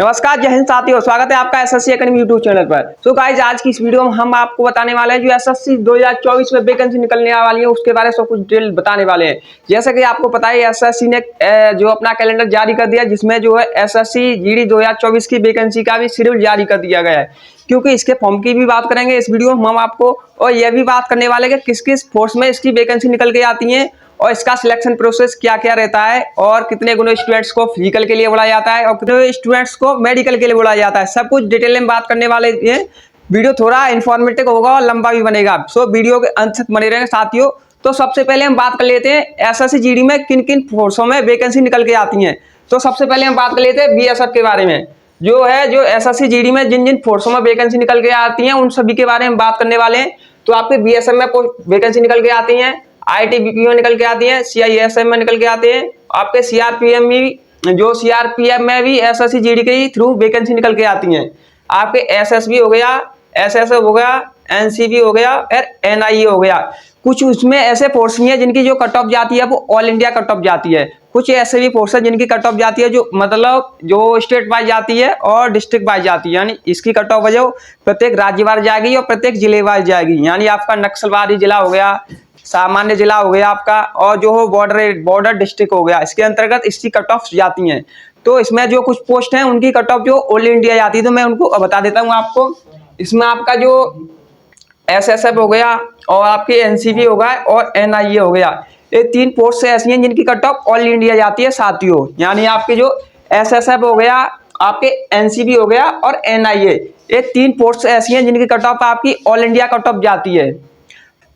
नमस्कार, जय हिंद साथियों। स्वागत है आपका एसएससी एकेडमी यूट्यूब चैनल पर। तो गाइस, आज की इस वीडियो में हम आपको बताने वाले हैं जो एसएससी 2024 में वैकेंसी निकलने वाली है उसके बारे में सब कुछ डिटेल बताने वाले हैं। जैसा कि आपको पता है, एसएससी ने जो अपना कैलेंडर जारी कर दिया, जिसमें जो है एसएससी जीडी 2024 की वैकेंसी का भी शेड्यूल जारी कर दिया गया है। क्योंकि इसके फॉर्म की भी बात करेंगे इस वीडियो में हम आपको, और यह भी बात करने वाले कि किस किस फोर्स में इसकी वैकेंसी निकल के आती है और इसका सिलेक्शन प्रोसेस क्या क्या रहता है, और कितने गुने स्टूडेंट्स को फिजिकल के लिए बुलाया जाता है और कितने स्टूडेंट्स को मेडिकल के लिए बुलाया जाता है। सब कुछ डिटेल में बात करने वाले हैं। वीडियो थोड़ा इन्फॉर्मेटिव होगा और लंबा भी बनेगा, सो वीडियो के अंत तक बने रहेंगे साथियों। तो सबसे पहले हम बात कर लेते हैं एसएससी जीडी में किन किन फोर्सों में वैकेंसी निकल के आती है। तो सबसे पहले हम बात कर लेते हैं बीएसएफ के बारे में। जो एसएससी जीडी में जिन जिन फोर्सों में वैकेंसी निकल के आती है उन सभी के बारे में बात करने वाले हैं। तो आपके बीएसएफ में वैकेंसी निकल के आती है, आईटीबीपी में निकल के आती है, सीआईएसएफ में निकल के आते हैं, आपके सीआरपीएफ में जो सीआरपीएफ में भी एसएससी जीडी के थ्रू वैकेंसी निकल के आती है। आपके एसएसबी हो गया, एसएसएफ हो गया, एनसीबी हो गया और एनआईए हो गया। कुछ उसमें ऐसे फोर्स भी हैं जिनकी जो कट ऑफ जाती है वो ऑल इंडिया कट ऑफ जाती है। कुछ ऐसे भी फोर्स है जिनकी कट ऑफ जाती है जो मतलब जो स्टेट वाइज जाती है और डिस्ट्रिक्ट वाइज जाती है। यानी इसकी कट ऑफ जो प्रत्येक राज्य वार जाएगी और प्रत्येक जिले वाइज जाएगी। यानी आपका नक्सलवादी जिला हो गया, सामान्य जिला हो गया आपका, और जो हो बॉर्डर डिस्ट्रिक्ट हो गया, इसके अंतर्गत इसकी कट ऑफ जाती हैं। तो इसमें जो कुछ पोस्ट हैं उनकी कट ऑफ जो ऑल इंडिया जाती है, तो मैं उनको बता देता हूँ आपको। इसमें आपका जो एसएसएफ हो गया और आपकी एनसीबी हो गया और एनआईए हो गया, ये तीन पोस्ट ऐसी हैं जिनकी कट ऑफ ऑल इंडिया जाती है साथियों। यानी आपके जो एसएसएफ हो गया, आपके एनसीबी हो गया और एनआईए, ये तीन पोस्ट ऐसी हैं जिनकी कट ऑफ आपकी ऑल इंडिया कट ऑफ जाती है।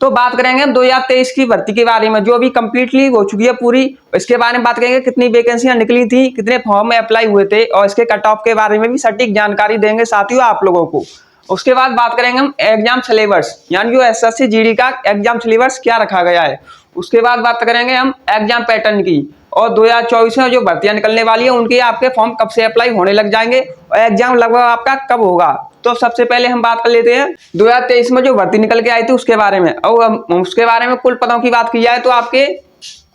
तो बात करेंगे हम 2023 की भर्ती के बारे में, जो अभी कंप्लीटली हो चुकी है पूरी। इसके बारे में बात करेंगे कितनी वैकेंसियां निकली थी, कितने फॉर्म में अप्लाई हुए थे, और इसके कट ऑफ के बारे में भी सटीक जानकारी देंगे साथियों आप लोगों को। उसके बाद बात करेंगे हम एग्जाम सिलेबस, यानी जो एसएससी जीडी का एग्जाम सिलेबस क्या रखा गया है। उसके बाद बात करेंगे हम एग्जाम पैटर्न की, और 2024 में जो भर्तियां निकलने वाली है उनके आपके फॉर्म कब से अप्लाई होने लग जाएंगे और एग्जाम लगभग आपका कब होगा। तो सबसे पहले हम बात कर लेते हैं 2023 में जो भर्ती निकल के आई थी उसके बारे में। और उसके बारे में कुल पदों की बात की जाए तो आपके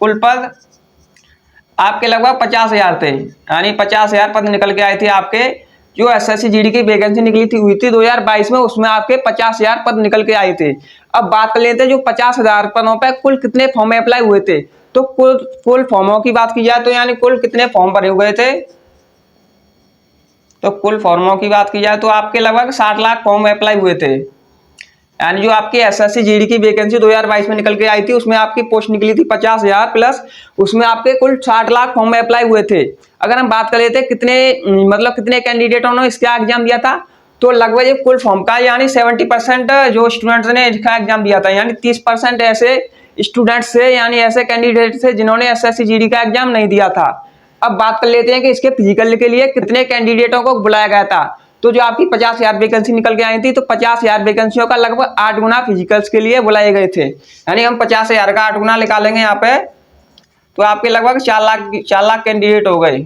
कुल पद आपके लगभग 50,000 थे। यानी 50,000 पद निकल के आए थे आपके। जो एसएससी जीडी की वैकेंसी निकली थी हुई थी 2022 में, उसमें आपके 50,000 पद निकल के आए थे। अब बात कर लेते हैं जो 50,000 पदों पर कुल कितने फॉर्म अप्लाई हुए थे। तो कुल फॉर्मों की बात की जाए तो यानी कुल कितने फॉर्म भरे हुए थे, तो कुल फॉर्मों की बात की जाए तो आपके लगभग 60 लाख फॉर्म अप्लाई हुए थे। यानी जो आपकी एसएससी जीडी की वैकेंसी 2022 में निकल के आई थी उसमें आपकी पोस्ट निकली थी 50,000 प्लस, उसमें आपके कुल 60 लाख फॉर्म में अप्लाई हुए थे। अगर हम बात कर लेते कितने मतलब कितने कैंडिडेटों ने इसका एग्जाम दिया था, तो लगभग ये कुल फॉर्म का यानी 70% जो स्टूडेंट्स ने इसका एग्जाम दिया था। यानी 30% ऐसे स्टूडेंट्स थे, यानी ऐसे कैंडिडेट थे जिन्होंने एसएससी जीडी का एग्जाम नहीं दिया था। अब बात कर लेते हैं कि इसके फिजिकल के लिए कितने कैंडिडेटों को बुलाया गया था। तो जो आपकी 50,000 वैकेंसी निकल के आई थी, तो 50,000 वैकेंसियों का लगभग 8 गुना फिजिकल्स के लिए बुलाए गए थे। यानी हम 50,000 का 8 गुना निकालेंगे यहाँ पे, तो आपके लगभग 4 लाख कैंडिडेट हो गए।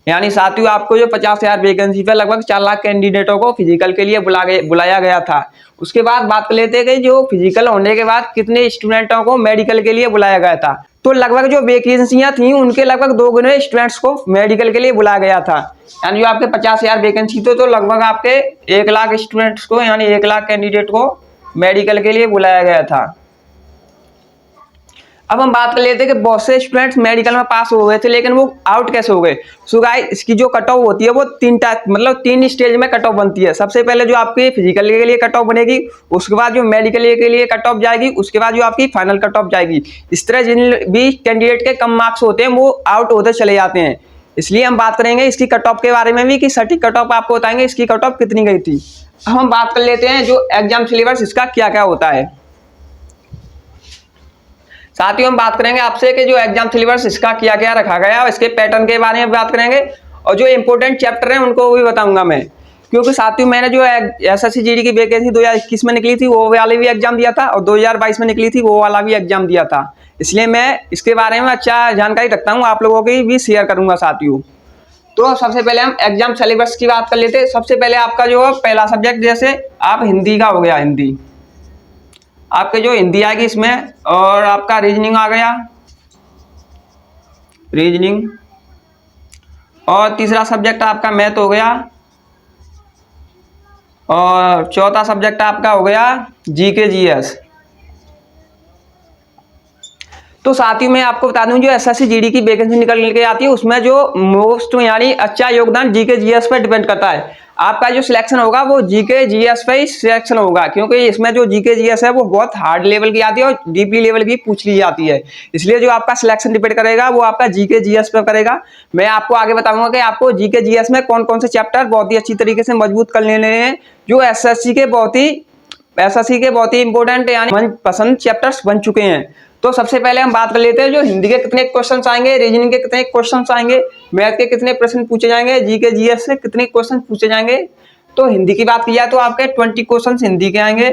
यानी साथियों आपको जो 50,000 वैकेंसी पे लगभग 4 लाख कैंडिडेटों को फिजिकल के लिए बुलाया गया था। उसके बाद बात कर लेते हैं कि जो फिजिकल होने के बाद कितने स्टूडेंटों को मेडिकल के लिए बुलाया गया था। तो लगभग जो वैकेंसियां थी उनके लगभग 2 गुने स्टूडेंट्स को मेडिकल के लिए बुलाया गया था। यानी जो आपके 50,000 वैकेंसी तो लगभग आपके 1 लाख स्टूडेंट्स को, यानी 1 लाख कैंडिडेट को मेडिकल के लिए बुलाया गया था। अब हम बात कर लेते हैं कि बहुत से स्टूडेंट्स मेडिकल में पास हो गए थे लेकिन वो आउट कैसे हो गए। सो गाइस, इसकी जो कट ऑफ होती है वो 3 स्टेज में कट ऑफ बनती है। सबसे पहले जो आपकी फिजिकल के लिए कट ऑफ बनेगी, उसके बाद जो मेडिकल के लिए कट ऑफ जाएगी, उसके बाद जो आपकी फाइनल कट ऑफ जाएगी। इस तरह जिन भी कैंडिडेट के कम मार्क्स होते हैं वो आउट होते चले जाते हैं। इसलिए हम बात करेंगे इसकी कट ऑफ के बारे में भी कि सटीक कट ऑफ आपको बताएंगे इसकी कट ऑफ कितनी गई थी। अब हम बात कर लेते हैं जो एग्जाम सिलेबस इसका क्या क्या होता है। साथियों हम बात करेंगे आपसे कि जो एग्जाम सिलेबस इसका क्या क्या रखा गया और इसके पैटर्न के बारे में बात करेंगे, और जो इंपॉर्टेंट चैप्टर हैं उनको भी बताऊंगा मैं। क्योंकि साथियों मैंने जो एसएससी जीडी की वैकेंसी 2021 में निकली थी वो वाले भी एग्जाम दिया था, और 2022 में निकली थी वो वाला भी एग्जाम दिया था। इसलिए मैं इसके बारे में अच्छा जानकारी रखता हूँ, आप लोगों की भी शेयर करूंगा साथियों। तो सबसे पहले हम एग्जाम सिलेबस की बात कर लेते हैं। सबसे पहले आपका जो पहला सब्जेक्ट, जैसे आप हिंदी का हो गया, हिंदी आपके जो हिंदी आएगी इसमें, और आपका रीजनिंग आ गया, रीजनिंग, और तीसरा सब्जेक्ट आपका मैथ हो गया, और चौथा सब्जेक्ट आपका हो गया जीके जीएस। तो साथ ही मैं आपको बता दूं जो एसएससी जीडी की वैकेंसी निकल के आती है उसमें जो मोस्ट यानी अच्छा योगदान जीके जीएस पर डिपेंड करता है। आपका जो सिलेक्शन होगा वो जीके जीएस पे ही सिलेक्शन होगा, क्योंकि इसमें जो जीके जीएस है वो बहुत हार्ड लेवल की आती है और डीपली लेवल की पूछ ली जाती है। इसलिए जो आपका सिलेक्शन डिपेंड करेगा वो आपका जीके जीएस पे करेगा। मैं आपको आगे बताऊंगा कि आपको जीके जीएस में कौन कौन से चैप्टर बहुत ही अच्छी तरीके से मजबूत कर लेने हैं, जो एसएससी के बहुत ही इंपॉर्टेंट यानी मनपसंद चैप्टर्स बन चुके हैं। तो सबसे पहले हम बात कर लेते हैं जो हिंदी के कितने क्वेश्चन आएंगे, रीजनिंग के कितने क्वेश्चन आएंगे, मैथ के कितने प्रश्न पूछे जाएंगे, जीके जीएस से कितने क्वेश्चन पूछे जाएंगे। तो हिंदी की बात की जाए तो आपके 20 क्वेश्चन हिंदी के आएंगे,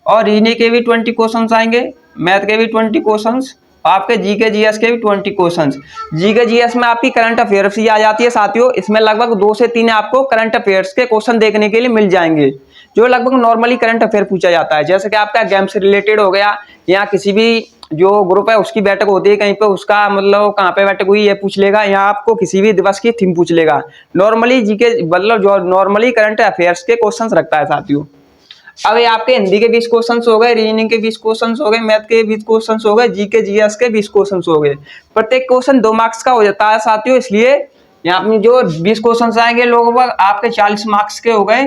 और रीजनिंग के भी 20 क्वेश्चन आएंगे, मैथ के भी 20 क्वेश्चन, आपके जीके जीएस के भी 20 क्वेश्चन। जीके जीएस में आपकी करंट अफेयर्स ही आ जाती है साथियों। इसमें लगभग 2 से 3 आपको करंट अफेयर्स के क्वेश्चन देखने के लिए मिल जाएंगे, जो लगभग नॉर्मली करंट अफेयर पूछा जाता है। जैसे कि आपका गेम से रिलेटेड हो गया, या किसी भी जो ग्रुप है उसकी बैठक होती है कहीं पे, उसका मतलब कहाँ पे बैठक हुई ये पूछ लेगा, या आपको किसी भी दिवस की थीम पूछ लेगा। नॉर्मली जीके मतलब जो नॉर्मली करंट अफेयर्स के क्वेश्चंस रखता है साथियों। अब ये आपके हिंदी के 20 क्वेश्चन हो गए, रीजनिंग के 20 क्वेश्चन हो गए, मैथ के 20 क्वेश्चन हो गए, जीके जीएस के 20 क्वेश्चन हो गए। प्रत्येक क्वेश्चन 2 मार्क्स का हो जाता है साथियों। इसलिए यहाँ पे जो 20 क्वेश्चन आएंगे लगभग आपके 40 मार्क्स के हो गए,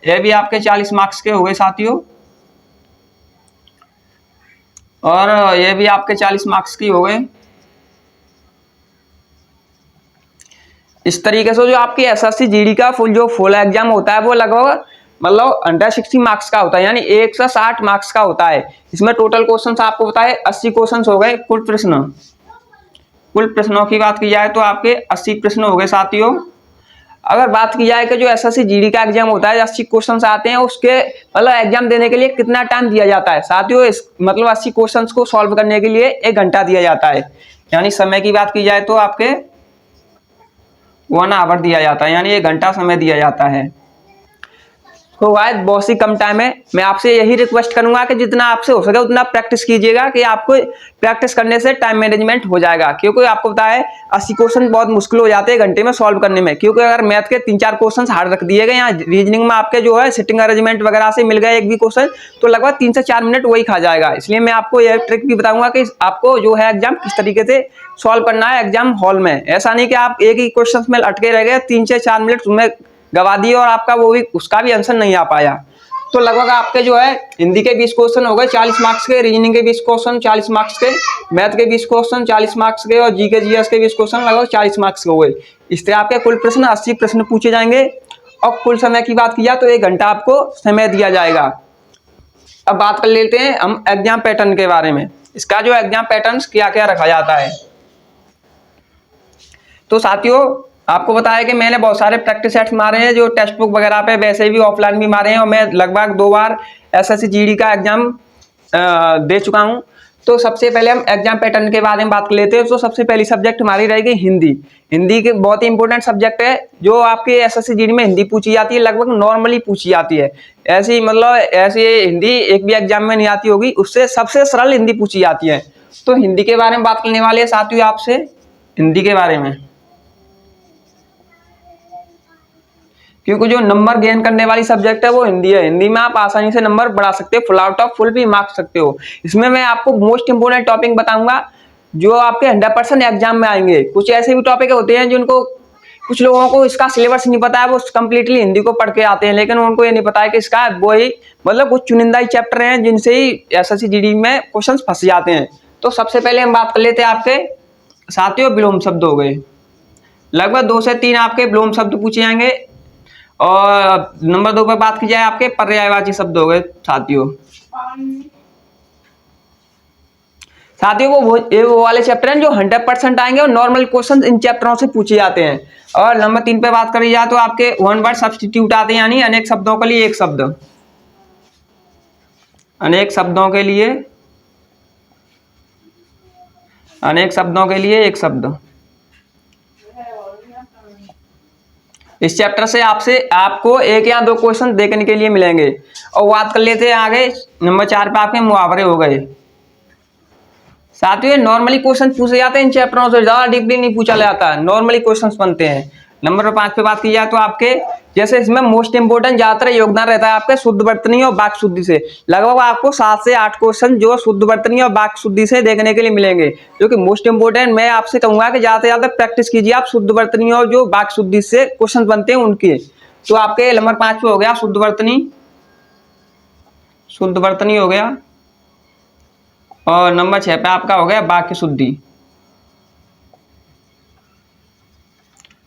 ये भी आपके 40 मार्क्स के हो गए साथियों, और ये भी आपके 40 मार्क्स की हो गए। इस तरीके से जो आपकी एसएससी जीडी का फुल एग्जाम होता है वो लगभग मतलब 160 मार्क्स का होता है, यानी 160 मार्क्स का होता है। इसमें टोटल क्वेश्चन आपको पता है 80 क्वेश्चन हो गए। कुल प्रश्नों की बात की जाए तो आपके 80 प्रश्न हो गए साथियों। अगर बात की जाए कि जो एसएससी जीडी का एग्जाम होता है 80 क्वेश्चन आते हैं, उसके मतलब एग्जाम देने के लिए कितना टाइम दिया जाता है साथियों, इस मतलब 80 क्वेश्चन को सॉल्व करने के लिए 1 घंटा दिया जाता है। यानी समय की बात की जाए तो आपके 1 आवर दिया जाता है, यानी 1 घंटा समय दिया जाता है। तो भाई बहुत ही कम टाइम है। मैं आपसे यही रिक्वेस्ट करूंगा कि जितना आपसे हो सके उतना प्रैक्टिस कीजिएगा, कि आपको प्रैक्टिस करने से टाइम मैनेजमेंट हो जाएगा। क्योंकि आपको पता है 80 क्वेश्चन बहुत मुश्किल हो जाते हैं घंटे में सॉल्व करने में, क्योंकि अगर मैथ के 3-4 क्वेश्चन हार्ड रख दिए गए, या रीजनिंग में आपके जो है सिटिंग अरेंजमेंट वगैरह से मिल गए एक भी क्वेश्चन, तो लगभग 3 से 4 मिनट वही खा जाएगा। इसलिए मैं आपको यह ट्रिक भी बताऊंगा कि आपको जो है एग्जाम किस तरीके से सॉल्व करना है एग्जाम हॉल में। ऐसा नहीं कि आप एक ही क्वेश्चन में अटके रह गए, 3 से 4 मिनट उसमें गवा दिए और आपका वो भी उसका भी आंसर नहीं आ पाया। तो लगभग आपके जो है हिंदी के 20 क्वेश्चन हो गए 40 मार्क्स के, रीजनिंग के 20 क्वेश्चन 40 मार्क्स के, मैथ के 20 क्वेश्चन 40 मार्क्स के, और जीके जीएस के 20 क्वेश्चन लगभग 40 मार्क्स के हो गए। इस तरह आपके कुल प्रश्न 80 प्रश्न पूछे जाएंगे, और कुल समय की बात की जाए तो 1 घंटा आपको समय दिया जाएगा। अब बात कर लेते हैं हम एग्जाम पैटर्न के बारे में। इसका जो एग्जाम पैटर्न क्या क्या रखा जाता है। तो साथियों आपको बताया कि मैंने बहुत सारे प्रैक्टिस सेट्स मारे हैं जो टेक्स्ट बुक वगैरह पे, वैसे भी ऑफलाइन भी मारे हैं, और मैं लगभग 2 बार एसएससी जीडी का एग्जाम दे चुका हूं। तो सबसे पहले हम एग्जाम पैटर्न के बारे में बात कर लेते हैं। तो सबसे पहली सब्जेक्ट हमारी रहेगी हिंदी। हिंदी के बहुत ही इंपॉर्टेंट सब्जेक्ट है, जो आपके एसएससी जीडी में हिंदी पूछी जाती है, लगभग नॉर्मली पूछी जाती है। ऐसी मतलब ऐसी हिंदी एक भी एग्जाम में नहीं आती होगी, उससे सबसे सरल हिंदी पूछी जाती है। तो हिंदी के बारे में बात करने वाले हैं साथियों आपसे, हिंदी के बारे में, क्योंकि जो नंबर गेन करने वाली सब्जेक्ट है वो हिंदी है। हिंदी में आप आसानी से नंबर बढ़ा सकते हो, फुल आउट ऑफ फुल भी मार्क्स सकते हो। इसमें मैं आपको मोस्ट इंपोर्टेंट टॉपिक बताऊंगा जो आपके 100% एग्जाम में आएंगे। कुछ ऐसे भी टॉपिक होते हैं जिनको कुछ लोगों को इसका सिलेबस नहीं पता है, वो कंप्लीटली हिंदी को पढ़ के आते हैं, लेकिन उनको ये नहीं पता है कि इसका वो ही मतलब कुछ चुनिंदा ही चैप्टर हैं जिनसे ही एसएससी जीडी में क्वेश्चन फंस जाते हैं। तो सबसे पहले हम बात कर लेते हैं आपके साथियों विलोम शब्द हो गए। लगभग 2 से 3 आपके विलोम शब्द पूछे जाएंगे, और नंबर 2 पर बात की जाए आपके पर्यायवाची शब्द हो गए साथियों। वो वाले चैप्टर हैं जो 100% आएंगे, और नॉर्मल क्वेश्चन इन चैप्टरों से पूछे जाते हैं। और नंबर 3 पे बात करी जाए तो आपके 1 वर्ड सब्स्टिट्यूट आते हैं, यानी अनेक शब्दों के लिए एक शब्द, अनेक शब्दों के लिए एक शब्द। इस चैप्टर से आपको 1 या 2 क्वेश्चन देखने के लिए मिलेंगे। और बात कर लेते हैं आगे नंबर 4 पे आपके मुहावरे हो गए। साथियों नॉर्मली क्वेश्चन पूछे जाते हैं इन चैप्टरों से, ज्यादा डीपली नहीं पूछा जाता, नॉर्मली क्वेश्चंस बनते हैं। नंबर 5 पे बात की जाए तो आपके जैसे इसमें मोस्ट इंपोर्टेंट ज्यादातर योगदान रहता है आपके शुद्ध वर्तनी और वाक् शुद्धि से। लगभग आपको 7 से 8 क्वेश्चन जो शुद्ध वर्तनी और वाक् शुद्धि से देखने के लिए मिलेंगे, जो कि मोस्ट इंपोर्टेंट। मैं आपसे कहूंगा कि ज्यादा से ज्यादा प्रैक्टिस कीजिए आप शुद्ध वर्तनी और जो वाक् शुद्धि से क्वेश्चन बनते हैं उनके। तो आपके नंबर 5 पे हो गया शुद्ध वर्तनी, शुद्ध वर्तनी हो गया, और नंबर 6 पे आपका हो गया वाक्य शुद्धि।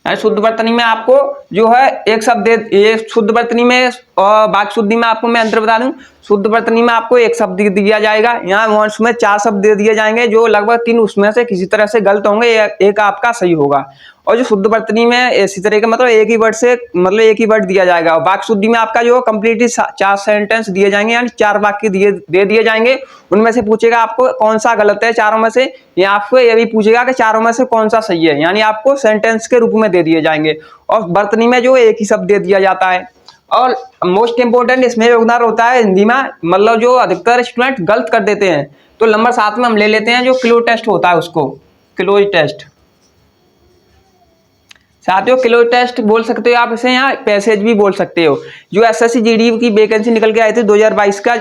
शुद्ध वर्तनी में आपको जो है एक शब्द ये शुद्ध वर्तनी में और वाक् शुद्धि में आपको मैं अंतर बता दूं। शुद्ध वर्तनी में आपको एक शब्द दिया जाएगा, यहाँ उसमें 4 शब्द दे दिए जाएंगे, जो लगभग 3 उसमें से किसी तरह से गलत होंगे, एक आपका सही होगा। और जो शुद्ध वर्तनी में इसी तरह का मतलब एक ही वर्ड से मतलब एक ही वर्ड दिया जाएगा। वाक् शुद्धि में आपका जो कंप्लीटली 4 सेंटेंस दिए जाएंगे, यानी 4 वाक्य दे दिए जाएंगे। उनमें से पूछेगा आपको कौन सा गलत है चारों में से, या आपको ये भी पूछेगा कि चारों में से कौन सा सही है, यानी आपको सेंटेंस के रूप में दे दिए जाएंगे। और वर्तनी में जो एक ही शब्द दे दिया जाता है। और मोस्ट इंपोर्टेंट इसमें योगदान होता है हिंदी में, मतलब जो अधिकतर स्टूडेंट गलत कर देते हैं। तो नंबर 7 में हम ले लेते हैं जो क्लोज टेस्ट होता है, उसको क्लोज टेस्ट। साथियों क्लोज टेस्ट बोल सकते हो आप इसे, यहाँ पैसेज भी बोल सकते हो। जो एसएससी जीडी की वैकेंसी निकल के आई थी 2022 का,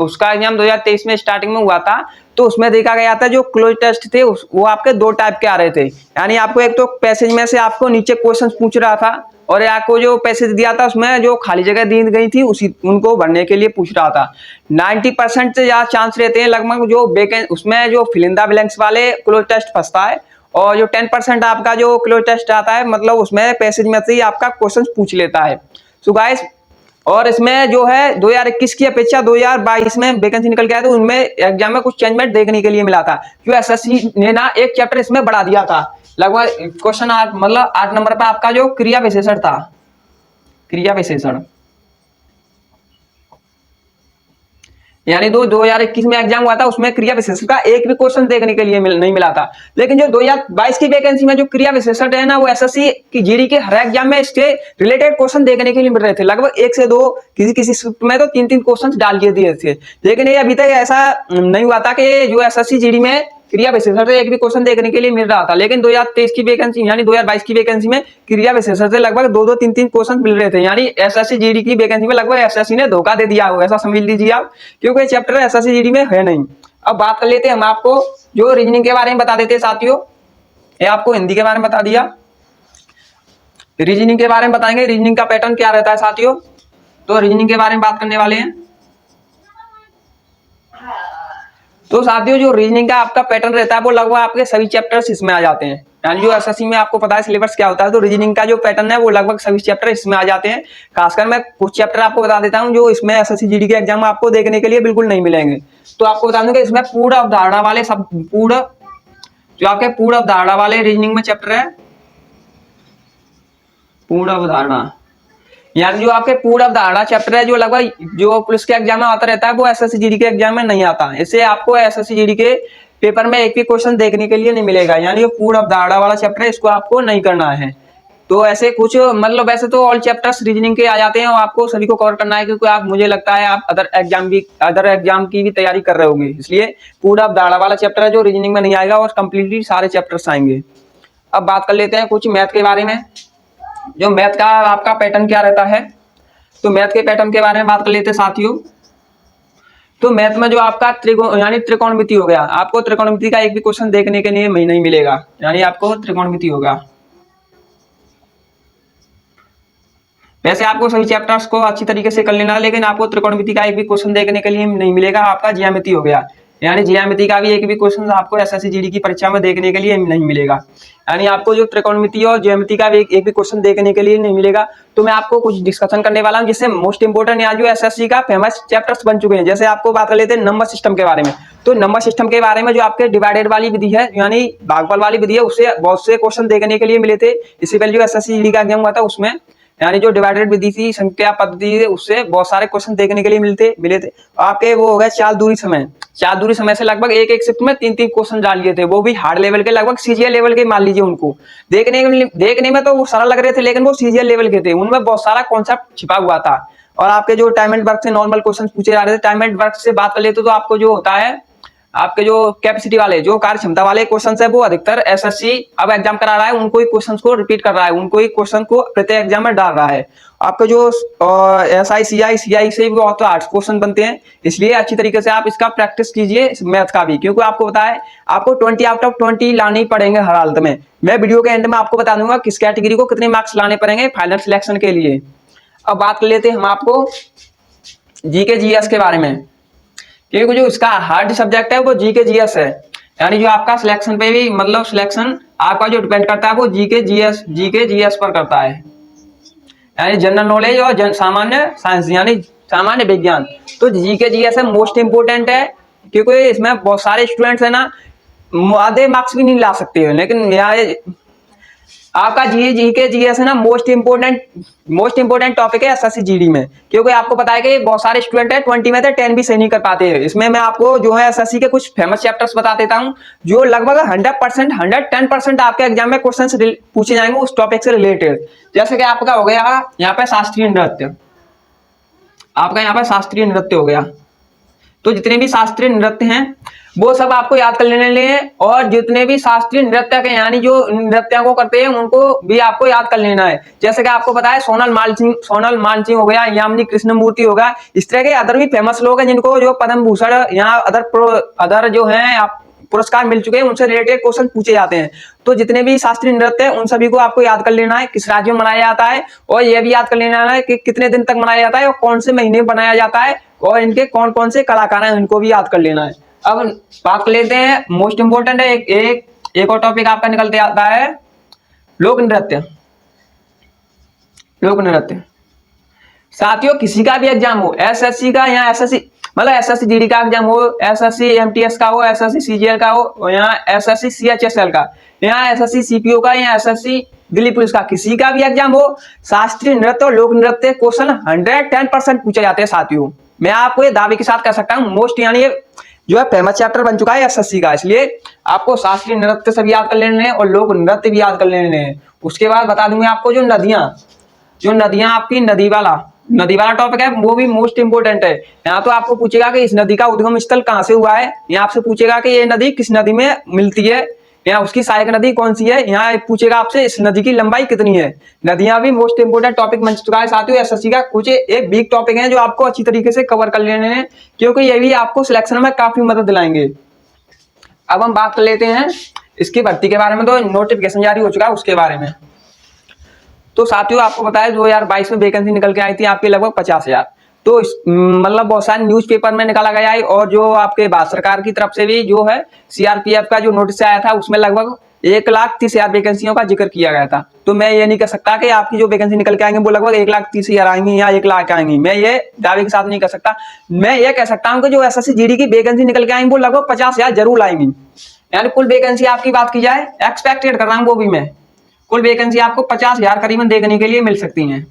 उसका एग्जाम 2023 में स्टार्टिंग में हुआ था। तो उसमें देखा गया था जो क्लोज टेस्ट थे वो आपके 2 टाइप के आ रहे थे। यानी आपको एक तो पैसेज में से आपको नीचे क्वेश्चन पूछ रहा था, और आपको जो पैसेज दिया था उसमें जो खाली जगह दी गई थी उसी उनको भरने के लिए पूछ रहा था। 90% से ज्यादा चांस रहते हैं लगभग जो उसमें जो फिल इन द ब्लैंक्स वाले क्लोज टेस्ट फंसता है। और जो 10% आपका जो क्लोज टेस्ट आता है, मतलब उसमें पैसेज में से ही आपका क्वेश्चन पूछ लेता है। सो गाइस, और इसमें जो है 2021 की अपेक्षा 2022 में वैकेंसी निकल के आया तो उनमें एग्जाम में कुछ चेंजमेंट देखने के लिए मिला था। जो एसएससी ने ना एक चैप्टर इसमें बढ़ा दिया था। लगभग क्वेश्चन 8 मतलब 8 नंबर पर आपका जो क्रिया विशेषण था, क्रिया विशेषण, यानी 2021 में एग्जाम हुआ था उसमें क्रिया विशेषण का एक भी क्वेश्चन देखने के लिए नहीं मिला था। लेकिन जो 2022 की वैकेंसी में जो क्रिया विशेषण है ना, वो एसएससी की जीडी के हर एग्जाम में इसके रिलेटेड क्वेश्चन देखने के लिए मिल रहे थे। लगभग 1 से 2, किसी शिफ्ट में तो 3-3 क्वेश्चन डाल दिए थे। लेकिन ये अभी तक ऐसा नहीं हुआ था कि जो एसएससी जीडी में क्रिया विशेषण से एक भी क्वेश्चन देखने के लिए मिल रहा था। लेकिन 2023 की वैकेंसी यानी 2022 की वैकेंसी में क्रिया विशेषण से लगभग 2-2, 3-3 क्वेश्चन मिल रहे थे। यानी एसएससी जीडी की वैकेंसी में लगभग एसएससी ने धोखा दे दिया हो, ऐसा समझ लीजिए आप, क्योंकि चैप्टर एसएससी जीडी में है नहीं। अब बात कर लेते हैं हम आपको जो रीजनिंग के बारे में बता देते हैं साथियों। ये आपको हिंदी के बारे में बता दिया, रीजनिंग के बारे में बताएंगे रीजनिंग का पैटर्न क्या रहता है साथियों। तो रीजनिंग के बारे में बात करने वाले हैं। तो साथियों जो रीजनिंग का आपका पैटर्न रहता है वो लगभग आपके सभी चैप्टर्स इसमें आ जाते हैं। यानी जो एसएससी में आपको पता है सिलेबस क्या होता है, तो रीजनिंग का जो पैटर्न है वो लगभग सभी चैप्टर इसमें आ जाते हैं। खासकर मैं कुछ चैप्टर आपको बता देता हूं जो इसमें एसएससी जीडी के एग्जाम में आपको देखने के लिए बिल्कुल नहीं मिलेंगे। तो आपको बता दूं कि इसमें पूर्ण अवधारणा वाले सब जो आपके पूर्ण अवधारणा वाले रीजनिंग में चैप्टर है, पूर्ण अवधारणा, यानी जो आपके पूर्ण अवधारणा चैप्टर है जो लगभग जो पुलिस के एग्जाम में आता रहता है वो एसएससी जीडी के एग्जाम में नहीं आता। इससे आपको एसएससी जीडी के पेपर में एक भी क्वेश्चन देखने के लिए नहीं मिलेगा। यानी जो पूर्ण अवधारणा वाला चैप्टर है इसको आपको नहीं करना है। तो ऐसे कुछ मतलब वैसे तो ऑल चैप्टर्स रीजनिंग के आ जाते हैं और आपको सभी को कवर करना है, क्योंकि आप मुझे लगता है आप अदर एग्जाम की भी तैयारी कर रहे होंगे, इसलिए पूर्ण अवधारणा वाला चैप्टर है जो रीजनिंग में नहीं आएगा और कंप्लीटली सारे चैप्टर्स आएंगे। अब बात कर लेते हैं कुछ मैथ के बारे में। जो मैथ का आपका पैटर्न क्या रहता है, तो मैथ के पैटर्न के बारे में बात कर लेते हैं साथियों। तो मैथ में जो आपका यानी त्रिकोणमिति हो गया, आपको त्रिकोणमिति का एक भी क्वेश्चन देखने के लिए नहीं मिलेगा। यानी आपको त्रिकोणमिति होगा। वैसे आपको सभी चैप्टर्स को अच्छी तरीके से कर लेना है, लेकिन आपको त्रिकोणमिति का एक भी क्वेश्चन देखने के लिए नहीं मिलेगा। आपका ज्यामिति हो गया, यानी ज्यामिति का भी एक भी क्वेश्चन आपको एसएससी जीडी की परीक्षा में देखने के लिए नहीं मिलेगा। यानी आपको जो त्रिकोणमिति और ज्यामिति का भी एक भी क्वेश्चन देखने के लिए नहीं मिलेगा। तो मैं आपको कुछ डिस्कशन करने वाला हूं जिससे मोस्ट इंपोर्टेंट यहाँ जो एसएससी का फेमस चैप्टर्स बन चुके हैं। जैसे आपको बात कर लेते हैं नंबर सिस्टम के बारे में। तो नंबर सिस्टम के बारे में जो आपके डिवाइडेड वाली विधि है यानी भागफल वाली विधि है, उससे बहुत से क्वेश्चन देखने के लिए मिले थे। इसी पहले जो एसएससी जीडी का एग्जाम हुआ था उसमें यानी जो डिवाइडेड विधि थी, संख्या पद्धति है, उससे बहुत सारे क्वेश्चन देखने के लिए मिले थे। आपके वो हो गए चाल दूरी समय से लगभग एक शिफ्ट में 3-3 क्वेश्चन डाल लिए थे, वो भी हार्ड लेवल के, लगभग सीजीएल लेवल के मान लीजिए उनको। देखने में तो वो सरल लग रहे थे, लेकिन वो सीजीएल लेवल के थे, उनमें बहुत सारा कॉन्सेप्ट छिपा हुआ था। और आपके जो टाइम एंड वर्क से नॉर्मल क्वेश्चन पूछे जा रहे थे। टाइम एंड वर्क से बात कर लेते तो आपको जो होता है आपके जो कैपेसिटी वाले जो कार्य क्षमता वाले क्वेश्चन है वो अधिकतर एसएससी अब एग्जाम करा रहा है, उनको ही क्वेश्चन को रिपीट कर रहा है, उनको ही क्वेश्चन को प्रत्येक एग्जाम में डाल रहा है। आपके जो एसआई सीआई से भी बहुत आर्ट्स क्वेश्चन बनते हैं, इसलिए अच्छी तरीके से आप इसका प्रैक्टिस कीजिए मैथ का भी, क्योंकि आपको पता है आपको 20 आउट ऑफ 20 लाने ही पड़ेंगे हर हालत में। मैं वीडियो के एंड में आपको बता दूंगा किस कैटेगरी को कितने मार्क्स लाने पड़ेंगे फाइनल सिलेक्शन के लिए। अब बात कर लेते हैं हम आपको जीके जीएस के बारे में, क्योंकि जो इसका हार्ड सब्जेक्ट है वो जीके जीएस है, यानी जो आपका सिलेक्शन पे भी मतलब सिलेक्शन आपका जो डिपेंड करता है वो जीके जीएस पर करता है, यानी जनरल नॉलेज और सामान्य साइंस यानी सामान्य विज्ञान। तो जीके जीएस है मोस्ट इंपोर्टेंट है, क्योंकि इसमें बहुत सारे स्टूडेंट्स है ना आधे मार्क्स भी नहीं ला सकते हैं, लेकिन आपका जीके जीएस है ना मोस्ट इंपोर्टेंट टॉपिक है एसएससी जीडी में, क्योंकि आपको पता है कि बहुत सारे स्टूडेंट है 20 में से 10 भी सही नहीं कर पाते हैं। इसमें मैं आपको जो है एसएससी के कुछ फेमस चैप्टर्स बता देता हूं, जो लगभग 110% आपके एग्जाम में क्वेश्चन पूछे जाएंगे उस टॉपिक से रिलेटेड। जैसे कि आपका हो गया यहाँ पे शास्त्रीय नृत्य, आपका यहाँ पे शास्त्रीय नृत्य हो गया, तो जितने भी शास्त्रीय नृत्य हैं वो सब आपको याद कर लेने हैं, और जितने भी शास्त्रीय नृत्य के यानी जो नृत्य को करते हैं उनको भी आपको याद कर लेना है। जैसे कि आपको पता है सोनल मानसिंह हो गया, यामिनी कृष्णमूर्ति हो गया, इस तरह के अदर भी फेमस लोग हैं जिनको जो पद्म भूषण यहाँ अदर जो है पुरस्कार मिल चुके हैं, उनसे रिलेटेड क्वेश्चन पूछे जाते हैं। तो जितने भी शास्त्रीय नृत्य है उन सभी को आपको याद कर लेना है, किस राज्य में मनाया जाता है, और यह भी याद कर लेना है कि कितने दिन तक मनाया जाता है और कौन से महीने में बनाया जाता है, और इनके कौन कौन से कलाकार हैं इनको भी याद कर लेना है। अब बात कर लेते हैं मोस्ट इंपोर्टेंट है एक और टॉपिक आपका निकलते आता है लोक नृत्य। साथियों किसी का भी एग्जाम हो, एसएससी का या एसएससी मतलब एसएससी जीडी का एग्जाम हो, एसएससी एमटीएस का हो, एसएससी सीजीएल का हो, या एसएससी सीएचएसएल का, या एसएससी सीपीओ का, या एसएससी दिल्ली पुलिस का, किसी का भी एग्जाम हो, शास्त्रीय नृत्य और लोक नृत्य क्वेश्चन 110% पूछे जाते हैं साथियों। मैं आपको ये दावे के साथ कह सकता हूँ मोस्ट यानी जो है फेमस चैप्टर बन चुका है एसएससी का, इसलिए आपको शास्त्रीय नृत्य से भी याद कर लेने हैं और लोक नृत्य भी याद कर लेने हैं। उसके बाद बता दूंगा आपको जो नदियां आपकी नदी वाला टॉपिक है वो भी मोस्ट इंपोर्टेंट है। यहाँ तो आपको पूछेगा कि इस नदी का उद्गम स्थल कहाँ से हुआ है, यहाँ आपसे पूछेगा कि ये नदी किस नदी में मिलती है, यहाँ उसकी सहायक नदी कौन सी है, यहाँ पूछेगा आपसे इस नदी की लंबाई कितनी है। नदियां भी मोस्ट इंपोर्टेंट टॉपिक बन चुका है साथियों एसएससी का। कुछ एक बिग टॉपिक है जो आपको अच्छी तरीके से कवर कर लेने हैं, क्योंकि ये भी आपको सिलेक्शन में काफी मदद दिलाएंगे। अब हम बात कर लेते हैं इसकी भर्ती के बारे में, तो नोटिफिकेशन जारी हो चुका है उसके बारे में। तो साथियों आपको पता है 2022 में वैकेंसी निकल के आई थी आपकी लगभग 50,000, तो मतलब बहुत सारे न्यूज़पेपर में निकाला गया है, और जो आपके भारत सरकार की तरफ से भी जो है सीआरपीएफ का जो नोटिस आया था उसमें लगभग 1,30,000 वैकेंसियों का जिक्र किया गया था। तो मैं ये नहीं कह सकता कि आपकी जो वैकेंसी निकल के आएंगे वो लगभग 1,30,000 आएंगी या 1 लाख आएंगी, मैं ये दावे के साथ नहीं कर सकता। मैं ये कह सकता हूँ कि जो एसएससी जीडी की वैकेंसी निकल के आएंगी वो लगभग 50,000 जरूर आएंगी। यानी कुल वैकेंसी आपकी बात की जाए, एक्सपेक्टेड कर रहा हूँ वो भी मैं, कुल वैकेंसी आपको 50,000 करीबन देखने के लिए मिल सकती हैं।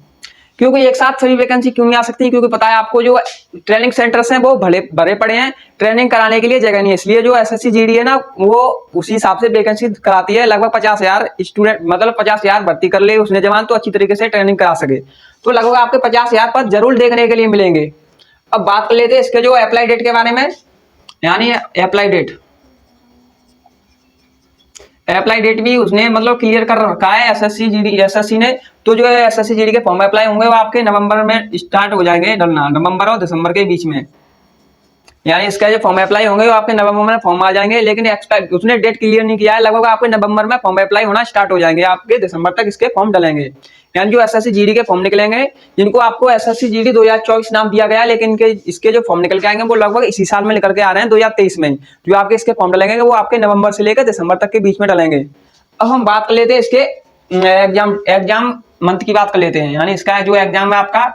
क्योंकि एक साथ सभी वैकेंसी क्यों नहीं आ सकती, क्योंकि पता है आपको जो ट्रेनिंग सेंटर्स हैं वो भरे पड़े हैं, ट्रेनिंग कराने के लिए जगह नहीं है, इसलिए जो एसएससी जीडी है ना वो उसी हिसाब से वैकेंसी कराती है। लगभग 50,000 स्टूडेंट मतलब 50,000 भर्ती कर ले उसने जवान तो अच्छी तरीके से ट्रेनिंग करा सके, तो लगभग आपके 50,000 पद जरूर देखने के लिए मिलेंगे। अब बात कर लेते हैं इसके जो अप्लाई डेट के बारे में, यानी अप्लाई डेट भी उसने मतलब क्लियर कर रखा है एसएससी ने। तो जो है एसएससी जीडी के फॉर्म अप्लाई होंगे वो आपके नवंबर में स्टार्ट हो जाएंगे डलना, नवंबर और दिसंबर के बीच में, यानी इसका जो फॉर्म अप्लाई होंगे वो आपके नवंबर में फॉर्म आ जाएंगे, लेकिन उसने डेट क्लियर नहीं किया है, लगभग आपके नवंबर में फॉर्म अप्लाई होना स्टार्ट हो जाएंगे, आपके दिसंबर तक इसके फॉर्म डलेंगे। यानी जो एसएससी जीडी के फॉर्म निकलेंगे, जिनको आपको एसएससी जीडी 2024 नाम दिया गया, लेकिन इसके जो फॉर्म निकल के आएंगे वो लगभग इसी साल में निकल के आ रहे हैं 2023 में। जो आपके इसके फॉर्म डलेंगे वो आपके नवंबर से लेकर दिसंबर तक के बीच में डलेंगे। अब हम बात कर लेते हैं इसके एग्जाम मंथ की बात कर लेते हैं, यानी इसका जो एग्जाम है आपका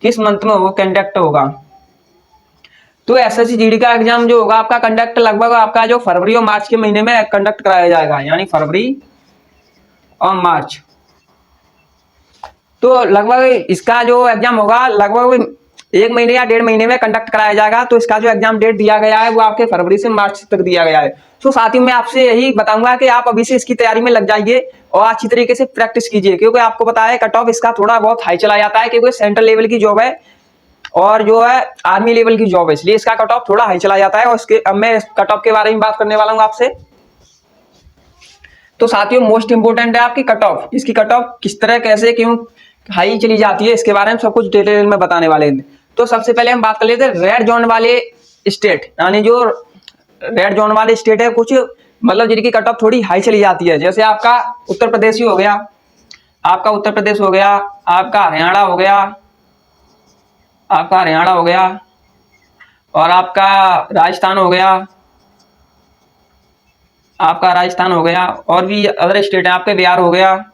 किस मंथ में वो कंडक्ट होगा। तो एसएससी जीडी का एग्जाम जो होगा आपका कंडक्ट लगभग आपका जो फरवरी और मार्च के महीने में कंडक्ट कराया जाएगा, यानी फरवरी और मार्च। तो लगभग इसका जो एग्जाम होगा लगभग 1 महीने या 1.5 महीने में कंडक्ट कराया जाएगा। तो इसका जो एग्जाम डेट दिया गया है वो आपके फरवरी से मार्च तक दिया गया है। तो साथ ही मैं आपसे यही बताऊंगा कि आप अभी से इसकी तैयारी में लग जाइए और अच्छी तरीके से प्रैक्टिस कीजिए, क्योंकि आपको पता है कट ऑफ इसका थोड़ा बहुत हाई चला जाता है, क्योंकि सेंट्रल लेवल की जॉब है और जो है आर्मी लेवल की जॉब है, इसलिए इसका कट ऑफ थोड़ा हाई चला जाता है। और इसके अब मैं कट ऑफ के बारे में बात करने वाला हूँ आपसे। तो साथियों मोस्ट इंपोर्टेंट है आपकी कट ऑफ, इसकी कट ऑफ किस तरह कैसे क्यों हाई चली जाती है इसके बारे में सब कुछ डिटेल में बताने वाले हैं। तो सबसे पहले हम बात कर लेते हैं रेड जोन वाले स्टेट, यानी जो रेड जोन वाले स्टेट है कुछ मतलब जिनकी कट ऑफ थोड़ी हाई चली जाती है। जैसे आपका उत्तर प्रदेश ही हो गया, आपका उत्तर प्रदेश हो गया, आपका हरियाणा हो गया, आपका हरियाणा हो गया, और आपका राजस्थान हो गया, आपका राजस्थान हो गया, और भी अदर स्टेट है आपके बिहार हो गया,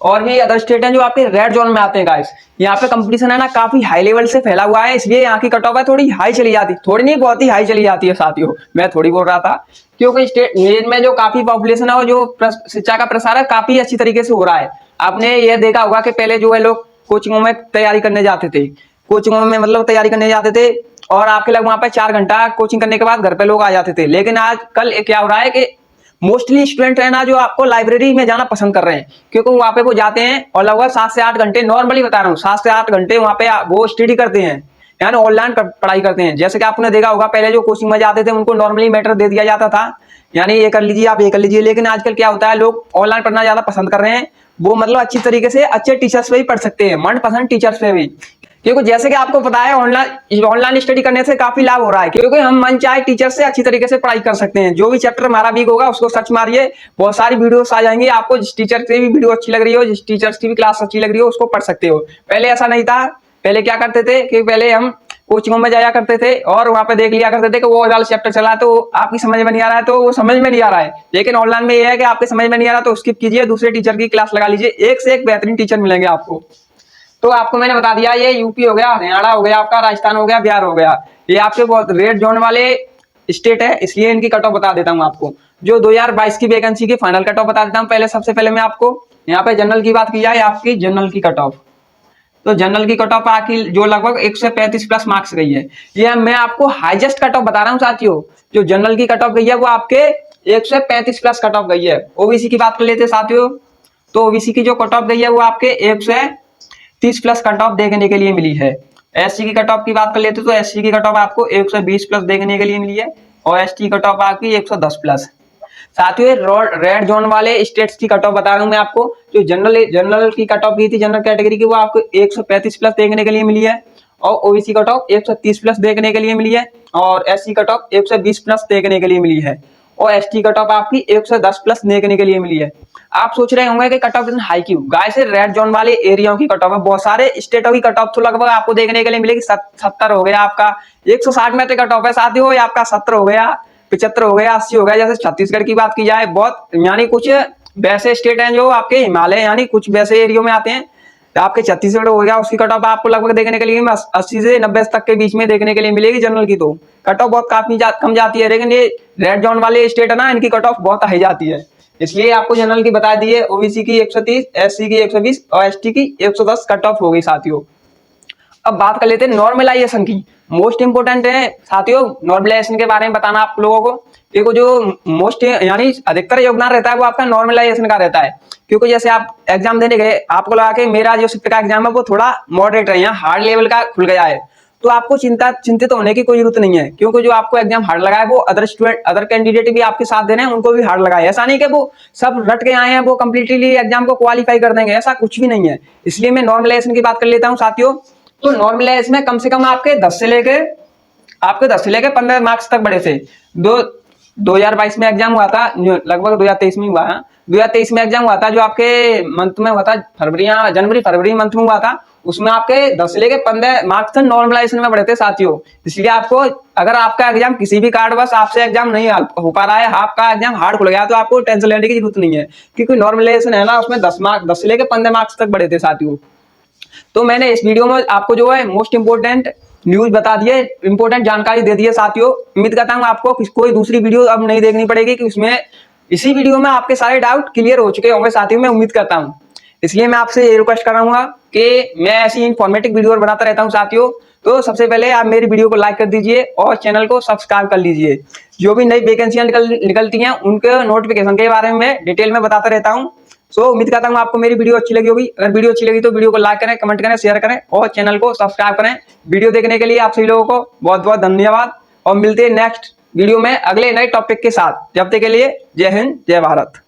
और भी अदर स्टेट हैं जो आपके रेड जोन में आते हैं गाइस। यहाँ पे कंपटीशन है ना काफी हाई लेवल से फैला हुआ है, इसलिए यहाँ की कट ऑफ है थोड़ी हाई चली जाती है, थोड़ी नहीं बहुत ही हाई चली जाती है साथियों, मैं थोड़ी बोल रहा था। क्योंकि स्टेट में जो काफी पॉपुलेशन है और जो शिक्षा का प्रसार है काफी अच्छी तरीके से हो रहा है। आपने ये देखा होगा कि पहले जो है लोग कोचिंगों में तैयारी करने जाते थे, कोचिंगों में मतलब तैयारी करने जाते थे, और आपके लोग वहां पे 4 घंटा कोचिंग करने के बाद घर पे लोग आ जाते थे। लेकिन आजकल क्या हो रहा है कि मोस्टली स्टूडेंट है ना जो आपको लाइब्रेरी में जाना पसंद कर रहे हैं, क्योंकि वहां पे वो जाते हैं और लगभग 7 से 8 घंटे, नॉर्मली बता रहा हूँ 7 से 8 घंटे वहां पे वो स्टडी करते हैं, यानी ऑनलाइन पढ़ाई करते हैं। जैसे कि आपने देखा होगा पहले जो कोचिंग में जाते थे उनको नॉर्मली मैटर दे दिया जाता था, यानी ये कर लीजिए आप ये कर लीजिए। लेकिन आजकल क्या होता है लोग ऑनलाइन पढ़ना ज्यादा पसंद कर रहे हैं, वो मतलब अच्छी तरीके से अच्छे टीचर्स पे भी पढ़ सकते हैं, मनपसंद टीचर्स पे भी। क्योंकि जैसे कि आपको पता है ऑनलाइन स्टडी करने से काफी लाभ हो रहा है, क्योंकि हम मन चाहे टीचर से अच्छी तरीके से पढ़ाई कर सकते हैं। जो भी चैप्टर हमारा वीक होगा उसको सर्च मारिए, बहुत सारी वीडियोस आ जाएंगी, आपको जिस टीचर से भी वीडियो अच्छी लग रही हो, जिस टीचर की भी क्लास अच्छी लग रही हो उसको पढ़ सकते हो। पहले ऐसा नहीं था, पहले क्या करते थे कि पहले हम कोचिंगों में जाया करते थे और वहां पे देख लिया करते थे कि वो वाला चैप्टर चला है तो आपकी समझ में नहीं आ रहा है तो वो समझ में नहीं आ रहा है। लेकिन ऑनलाइन में ये है कि आपके समझ में नहीं आ रहा तो स्किप कीजिए, दूसरे टीचर की क्लास लगा लीजिए, एक से एक बेहतरीन टीचर मिलेंगे आपको। तो आपको मैंने बता दिया ये यूपी हो गया, हरियाणा हो गया, आपका राजस्थान हो गया, बिहार हो गया, ये आपके बहुत रेड जोन वाले स्टेट है, इसलिए इनकी कट ऑफ बता देता हूँ आपको। जो 2022 की वैकेंसी की फाइनल कट ऑफ बता देता हूँ। पहले सबसे पहले मैं आपको यहाँ पे जनरल की बात की जाए, आपकी जनरल की कट ऑफ, तो जनरल की कट ऑफ आखिर जो लगभग 135 प्लस मार्क्स गई है, ये मैं आपको हाईएस्ट कट ऑफ बता रहा हूँ साथियों। जो जनरल की कट ऑफ गई है वो आपके 135 प्लस कट ऑफ गई है। ओबीसी की बात कर लेते हैं साथियों, तो ओबीसी की जो कट ऑफ गई है वो आपके 130 प्लस कट ऑफ देखने के लिए मिली है। एससी की कट ऑफ की बात कर लेते तो एससी की कट ऑफ आपको 120 प्लस देखने के लिए मिली है, और एसटी कट ऑफ आपकी 110 प्लस। साथियों रेड जोन वाले स्टेट्स की कट ऑफ बता रहा हूं मैं आपको। जो जनरल की कट ऑफ गई थी जनरल कैटेगरी की वो आपको 135 प्लस देखने के लिए मिली है, और ओबीसी कट ऑफ 130 प्लस देखने के लिए मिली है, और एससी कट ऑफ 120 प्लस देखने के लिए मिली है, और एसटी कट ऑफ आपकी 110 प्लस देखने के लिए मिली है। आप सोच रहे होंगे कि कट ऑफ हाई क्यों? गाइस रेड जोन वाले एरियाओं की कट ऑफ है, बहुत सारे स्टेटों की कट ऑफ तो लगभग आपको देखने के लिए मिलेगी 70 हो गया, आपका 160 में कट ऑफ है साथियों, या आपका 70 हो गया, 75 हो गया, 80 हो गया। जैसे छत्तीसगढ़ की बात की जाए, बहुत यानी कुछ वैसे स्टेट हैं जो आपके हिमालय यानी कुछ वैसे एरियो में आते हैं, तो आपके छत्तीसगढ़ हो गया, उसकी कट ऑफ आपको लगभग देखने के लिए 80 से 90 तक के बीच में देखने के लिए मिलेगी जनरल की। तो कट ऑफ बहुत काफी कम जाती है, लेकिन ये रेड जोन वाले स्टेट है ना इनकी कट ऑफ बहुत हाई जाती है, इसलिए आपको जनरल की बता दी है। ओबीसी की 130, एससी की 120 और एसटी की 110 कट ऑफ हो गई साथियों। अब बात कर लेते हैं नॉर्मलाइजेशन की, मोस्ट इंपोर्टेंट है साथियों नॉर्मलाइजेशन के बारे में बताना आप लोगों को। देखो जो मोस्ट यानी अधिकतर योगदान रहता है वो आपका नॉर्मलाइजेशन का रहता है, क्योंकि जैसे आप एग्जाम देने गए, आपको लगा कि मेरा जो शिफ्ट का एग्जाम है वो थोड़ा मॉडरेट है, यहाँ हार्ड लेवल का खुल गया है, तो आपको चिंतित होने की कोई जरूरत नहीं है, क्योंकि जो आपको एग्जाम हार्ड लगा है वो अदर कैंडिडेट भी आपके साथ दे रहे हैं, उनको भी हार्ड लगा है। ऐसा नहीं कि वो सब रट के आए हैं वो कंप्लीटली एग्जाम को क्वालिफाई कर देंगे, ऐसा कुछ भी नहीं है। इसलिए मैं नॉर्मलाइजेशन की बात कर लेता हूँ साथियों। तो नॉर्मलाइजेशन में कम से कम आपके 10 से लेके 15 मार्क्स तक बढ़े थे। 2022 में एग्जाम हुआ था, लगभग 2023 में हुआ है, 2023 में एग्जाम हुआ था जो आपके मंथ में हुआ था, जनवरी फरवरी मंथ में हुआ था, उसमें आपके 10 से लेके 15 मार्क्स तक नॉर्मलाइजेशन में बढ़े थे साथियों। इसलिए आपको अगर आपका एग्जाम किसी भी कारणवश आपसे एग्जाम नहीं हो पा रहा है, आपका एग्जाम हार्ड खुल गया, तो आपको टेंशन लेने की जरूरत नहीं है, क्योंकि नॉर्मलाइजेशन है ना उसमें 10 से लेके 15 मार्क्स तक बढ़े थे साथियों। तो मैंने इस वीडियो में आपको जो है मोस्ट इंपोर्टेंट न्यूज बता दिए, इंपोर्टेंट जानकारी दे दी है साथियों। उम्मीद करता हूँ आपको कोई दूसरी वीडियो अब नहीं देखनी पड़ेगी, कि उसमें इसी वीडियो में आपके सारे डाउट क्लियर हो चुके होंगे साथियों, मैं उम्मीद करता हूँ। इसलिए मैं आपसे ये रिक्वेस्ट कर रहा हूँ कि मैं ऐसी इंफॉर्मेटिव वीडियो बनाता रहता हूँ साथियों। तो सबसे पहले आप मेरी वीडियो को लाइक कर दीजिए और चैनल को सब्सक्राइब कर लीजिए। जो भी नई वैकेंसियां निकलती हैं उनके नोटिफिकेशन के बारे में डिटेल में बताता रहता हूँ, सो उम्मीद करता हूँ आपको मेरी वीडियो अच्छी लगी होगी। अगर वीडियो अच्छी लगी तो वीडियो को लाइक करें, कमेंट करें, शेयर करें और चैनल को सब्सक्राइब करें। वीडियो देखने के लिए आप सभी लोगों को बहुत बहुत धन्यवाद और मिलते हैं नेक्स्ट वीडियो में अगले नए टॉपिक के साथ। जब तक के लिए जय हिंद, जय भारत।